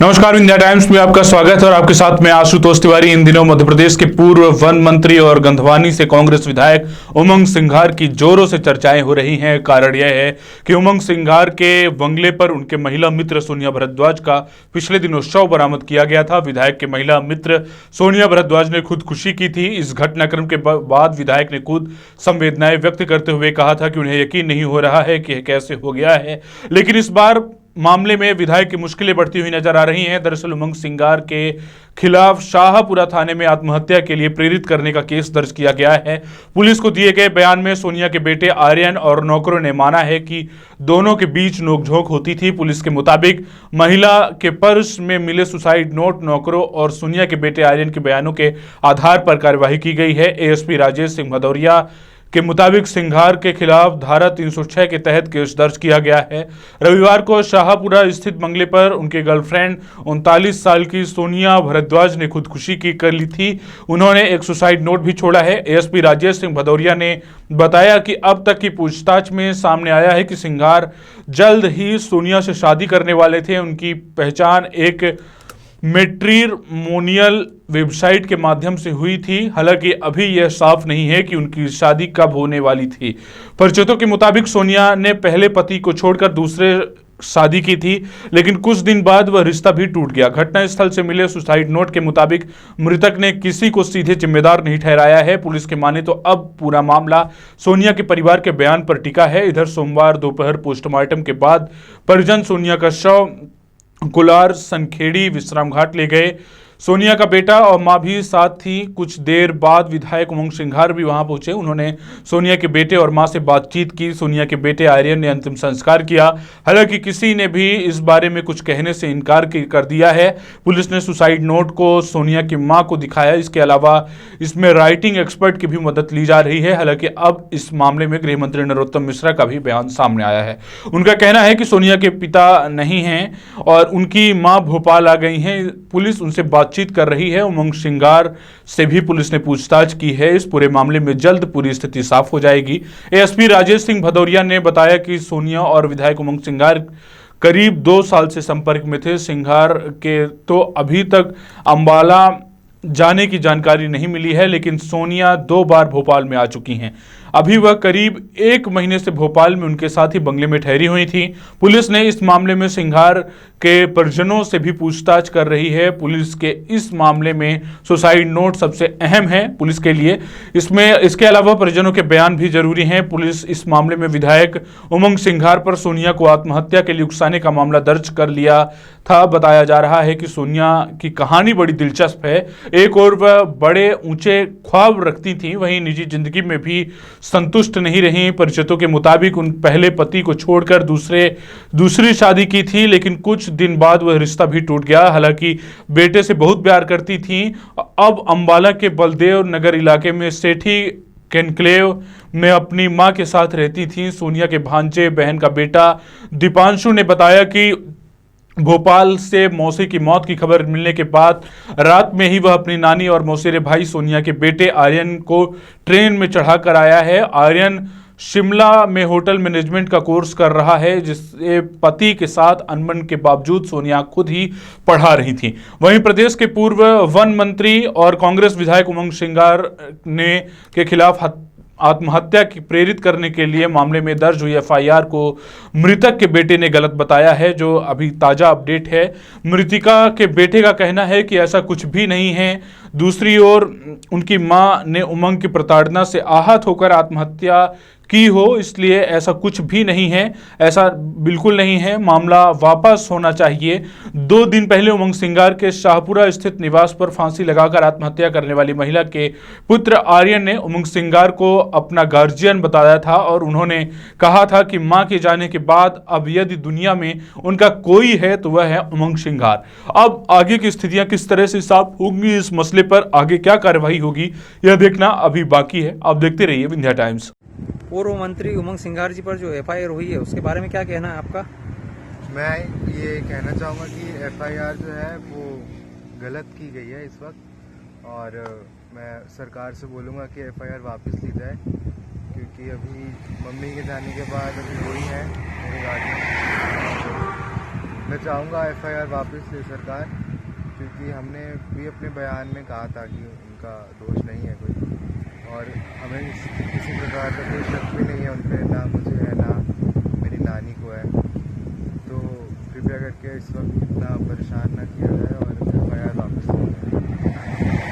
नमस्कार, India times में आपका स्वागत है और आपके साथ में आशुतोष तिवारी। इन दिनों मध्य प्रदेश के पूर्व वन मंत्री और गंधवानी से कांग्रेस विधायक उमंग सिंघार की जोरों से चर्चाएं हो रही हैं। कारण यह है कि उमंग सिंघार के बंगले पर उनके महिला मित्र सोनिया भारद्वाज का पिछले दिनों शव बरामद किया गया था। विधायक के महिला मित्र सोनिया भारद्वाज ने खुदकुशी की थी। इस घटनाक्रम के बाद विधायक ने खुद संवेदनाएं व्यक्त करते हुए कहा था कि उन्हें यकीन नहीं हो रहा है कि यह कैसे हो गया है, लेकिन इस बार मामले में विधायक की मुश्किलें बढ़ती हुई नजर आ रही हैं। दरअसल उमंग सिंघार के खिलाफ शाहपुरा थाने में आत्महत्या के लिए प्रेरित करने का केस दर्ज किया गया है। पुलिस को दिए गए बयान में सोनिया के बेटे आर्यन और नौकरों ने माना है कि दोनों के बीच नोकझोंक होती थी। पुलिस के मुताबिक महिला के पर्स में मिले सुसाइड नोट नौकरों और सोनिया के बेटे आर्यन के बयानों के आधार पर कार्यवाही की गई है। एएसपी राजेश सिंह भदौरिया के मुताबिक सिंघार के खिलाफ धारा 306 के तहत केस दर्ज किया गया है। रविवार को शाहपुरा स्थित बंगले पर उनके गर्लफ्रेंड 39 साल की सोनिया भारद्वाज ने खुदकुशी कर ली थी। उन्होंने एक सुसाइड नोट भी छोड़ा है। एएसपी राजेश सिंह भदौरिया ने बताया कि अब तक की पूछताछ में सामने आया है कि सिंघार जल्द ही सोनिया से शादी करने वाले थे। उनकी पहचान एक मैट्रिमोनियल वेबसाइट के माध्यम से हुई थी। हालांकि अभी यह साफ नहीं है कि उनकी शादी कब होने वाली थी। परिचितों के मुताबिक सोनिया ने पहले पति को छोड़कर दूसरे शादी की थी, लेकिन कुछ दिन बाद वह रिश्ता भी टूट गया। घटनास्थल से मिले सुसाइड नोट के मुताबिक मृतक ने किसी को सीधे जिम्मेदार नहीं ठहराया है। पुलिस के माने तो अब पूरा मामला सोनिया के परिवार के बयान पर टिका है। इधर सोमवार दोपहर पोस्टमार्टम के बाद परिजन सोनिया का शव कुलार सनखेड़ी विश्राम घाट ले गए। सोनिया का बेटा और मां भी साथ थी। कुछ देर बाद विधायक उमंग सिंघार भी वहां पहुंचे। उन्होंने सोनिया के बेटे और मां से बातचीत की। सोनिया के बेटे आर्यन ने अंतिम संस्कार किया। हालांकि किसी ने भी इस बारे में कुछ कहने से इनकार कर दिया है। पुलिस ने सुसाइड नोट को सोनिया की मां को दिखाया। इसके अलावा इसमें राइटिंग एक्सपर्ट की भी मदद ली जा रही है। हालांकि अब इस मामले में गृह मंत्री नरोत्तम मिश्रा का भी बयान सामने आया है। उनका कहना है कि सोनिया के पिता नहीं हैं और उनकी मां भोपाल आ गई हैं। पुलिस उनसे बातचीत कर रही है। उमंग सिंघार से भी पुलिस ने पूछताछ की है। इस पूरे मामले में जल्द पूरी स्थिति साफ हो जाएगी। एएसपी राजेश सिंह भदौरिया ने बताया कि सोनिया और विधायक उमंग सिंघार करीब 2 साल से संपर्क में थे। सिंघार के तो अभी तक अंबाला जाने की जानकारी नहीं मिली है, लेकिन सोनिया 2 बार भोपाल में आ चुकी हैं। अभी वह करीब 1 महीने से भोपाल में उनके साथ ही बंगले में ठहरी हुई थी। पुलिस ने इस मामले में सिंघार के परिजनों से भी पूछताछ कर रही है। पुलिस के इस मामले में सुसाइड नोट सबसे अहम है पुलिस के लिए। इसके अलावा परिजनों के बयान भी जरूरी हैं। पुलिस इस मामले में विधायक उमंग सिंघार पर सोनिया को आत्महत्या के लिए उकसाने का मामला दर्ज कर लिया था। बताया जा रहा है कि सोनिया की कहानी बड़ी दिलचस्प है। एक और वह बड़े ऊंचे ख्वाब रखती थी, वहीं निजी जिंदगी में भी संतुष्ट नहीं रही। परिचितों के मुताबिक उन पहले पति को छोड़कर दूसरी शादी की थी, लेकिन कुछ दिन बाद वह रिश्ता भी टूट गया। हालांकि बेटे से बहुत प्यार करती थी। अब अंबाला के बलदेव नगर इलाके में सेठी कॉन्क्लेव में अपनी मां के साथ रहती थी। सोनिया के भांजे बहन का बेटा दीपांशु ने बताया कि भोपाल से मौसी की मौत की खबर मिलने के बाद रात में ही वह अपनी नानी और मौसेरे भाई सोनिया के बेटे आर्यन को ट्रेन में चढ़ाकर आया है। आर्यन शिमला में होटल मैनेजमेंट का कोर्स कर रहा है, जिससे पति के साथ अनबन के बावजूद सोनिया खुद ही पढ़ा रही थी। वहीं प्रदेश के पूर्व वन मंत्री और कांग्रेस विधायक उमंग सिंघार के खिलाफ आत्महत्या की प्रेरित करने के लिए मामले में दर्ज हुई एफआईआर को मृतक के बेटे ने गलत बताया है, जो अभी ताजा अपडेट है। मृतिका के बेटे का कहना है कि ऐसा कुछ भी नहीं है। दूसरी ओर उनकी मां ने उमंग की प्रताड़ना से आहत होकर आत्महत्या की हो, इसलिए ऐसा कुछ भी नहीं है। ऐसा बिल्कुल नहीं है। मामला वापस होना चाहिए। 2 दिन पहले उमंग सिंघार के शाहपुरा स्थित निवास पर फांसी लगाकर आत्महत्या करने वाली महिला के पुत्र आर्यन ने उमंग सिंघार को अपना गार्जियन बताया था और उन्होंने कहा था कि मां के जाने के बाद अब यदि दुनिया में उनका कोई है तो वह है उमंग सिंघार। अब आगे की स्थितियां किस तरह से साफ होंगी, इस मसले पर आगे क्या कार्रवाई होगी, यह देखना अभी बाकी है। आप देखते रहिए विंध्या टाइम्स। पूर्व मंत्री उमंग सिंघार जी पर जो एफआईआर हुई है उसके बारे में क्या कहना है आपका? मैं ये कहना चाहूँगा कि एफआईआर जो है वो गलत की गई है इस वक्त, और मैं सरकार से बोलूँगा कि एफआईआर वापस ली जाए, क्योंकि अभी मम्मी के जाने के बाद अभी वही है मेरे गार्जियन। मैं चाहूँगा एफआईआर वापस ले सरकार, क्योंकि हमने भी अपने बयान में कहा था कि उनका दोष नहीं है कोई, और हमें किसी प्रकार का कोई शक भी नहीं है उन पर, ना मुझे है ना मेरी नानी को है। तो कृपया करके इस वक्त इतना परेशान ना किया जाए और एफआईआर वापस लें।